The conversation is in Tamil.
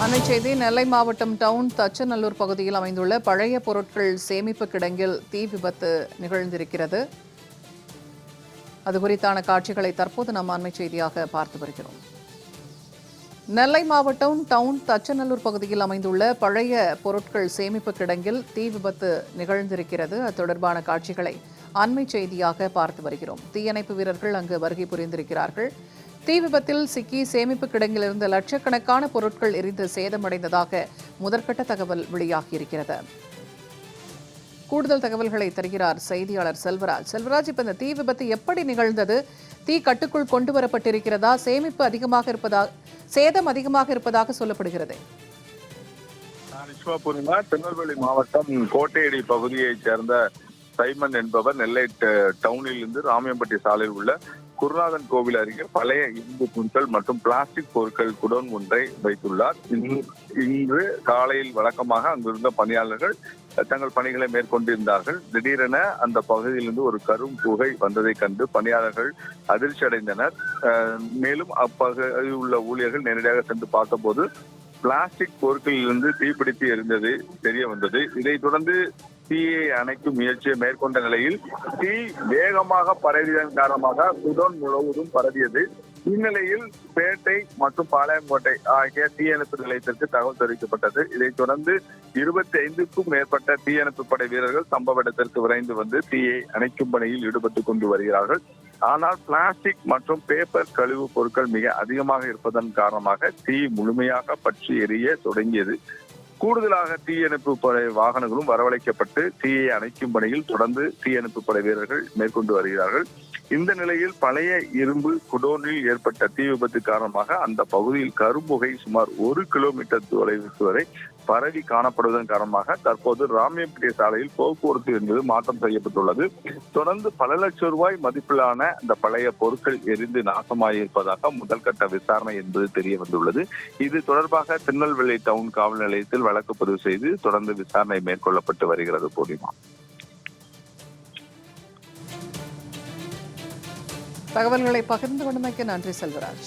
அண்மை செய்தி நெல்லை மாவட்டம் டவுன் தச்சநல்லூர் பகுதியில் அமைந்துள்ள பழைய பொருட்கள் சேமிப்பு கிடங்கில் தீ விபத்து நிகழ்ந்திருக்கிறது. அது குறித்தான காட்சிகளை தற்போது நாம் அண்மை செய்தியாக பார்த்து வருகிறோம். நெல்லை மாவட்டம் டவுன் தச்சநல்லூர் பகுதியில் அமைந்துள்ள பழைய பொருட்கள் சேமிப்பு கிடங்கில் தீ விபத்து நிகழ்ந்திருக்கிறது. அது தொடர்பான காட்சிகளை அண்மை செய்தியாக பார்த்து வருகிறோம். தீயணைப்பு வீரர்கள் அங்கு வருகை புரிந்திருக்கிறார்கள். தீ விபத்தில் சிக்கி சேமிப்பு கிடங்கிலிருந்து லட்சக்கணக்கான பொருட்கள் எரிந்து சேதமடைந்ததாக முதற்கட்ட தகவல் வெளியாகியிருக்கிறது. கூடுதல் தகவல்களை தருகிறார் செய்தியாளர் செல்வராஜ். செல்வராஜ், இப்ப இந்த தீ விபத்து எப்படி நிகழ்ந்தது? தீ கட்டுக்குள் கொண்டு வரப்பட்டிருக்கிறதா? சேதம் அதிகமாக இருப்பதாக சொல்லப்படுகிறது. திருநெல்வேலி மாவட்டம் கோட்டையடி பகுதியைச் சேர்ந்த சைமன் என்பவர் நெல்லை டவுனில் இருந்து ராமியம்பட்டி சாலையில் உள்ள குருநாதன் கோவில் அருகே பழைய இரும்பு பொருட்கள் மற்றும் பிளாஸ்டிக் பொருட்கள் குடோன் ஒன்றை வைத்துள்ளார். இன்று காலையில் வழக்கமாக அங்கிருந்த பணியாளர்கள் தங்கள் பணிகளை மேற்கொண்டிருந்தார்கள். திடீரென அந்த பகுதியிலிருந்து ஒரு கரும் புகை வந்ததை கண்டு பணியாளர்கள் அதிர்ச்சி அடைந்தனர். மேலும் அப்பகுதியில் உள்ள ஊழியர்கள் நேரடியாக சென்று பார்த்தபோது பிளாஸ்டிக் பொருட்களிலிருந்து தீப்பிடித்து எரிந்தது தெரிய வந்தது. இதைத் தொடர்ந்து தீயை அணைக்கும் முயற்சியை மேற்கொண்ட நிலையில் தீ வேகமாக பரவியதன் காரணமாக குடோன் முழுவதும் பரவியது. இந்நிலையில் பேட்டை மற்றும் பாளையங்கோட்டை ஆகிய தீயணைப்பு நிலையத்திற்கு தகவல் தெரிவிக்கப்பட்டது. இதைத் தொடர்ந்து 25க்கும் மேற்பட்ட தீயணைப்பு படை வீரர்கள் சம்பவ இடத்திற்கு விரைந்து வந்து தீயை அணைக்கும் பணியில் ஈடுபட்டுக் கொண்டு வருகிறார்கள். ஆனால் பிளாஸ்டிக் மற்றும் பேப்பர் கழிவு பொருட்கள் மிக அதிகமாக இருப்பதன் காரணமாக தீ முழுமையாக பற்றி எரிய தொடங்கியது. கூடுதலாக தீயணைப்பு படை வாகனங்களும் வரவழைக்கப்பட்டு தீயை அணைக்கும் பணியில் தொடர்ந்து தீயணைப்பு படை வீரர்கள் மேற்கொண்டு வருகிறார்கள். இந்த நிலையில் பழைய இரும்பு குடோனில் ஏற்பட்ட தீ விபத்து காரணமாக அந்த பகுதியில் கரும்புகை சுமார் 1 கிலோமீட்டர் தொலைவுக்கு வரை பரவி காணப்படுவதன் காரணமாக தற்போது ராமியம்பட்டி சாலையில் போக்குவரத்து என்பது மாற்றம் செய்யப்பட்டுள்ளது. தொடர்ந்து பல லட்சம் ரூபாய் மதிப்பிலான அந்த பழைய பொருட்கள் எரிந்து நாசமாயிருப்பதாக முதல் கட்ட விசாரணை என்பது தெரிய வந்துள்ளது. இது தொடர்பாக திருநெல்வேலி டவுன் காவல் நிலையத்தில் வழக்கு பதிவு செய்து தொடர்ந்து விசாரணை மேற்கொள்ளப்பட்டு வருகிறது. பூர்ணிமா, தகவல்களை பகிர்ந்து கொண்டமைக்கு நன்றி செல்வராஜ்.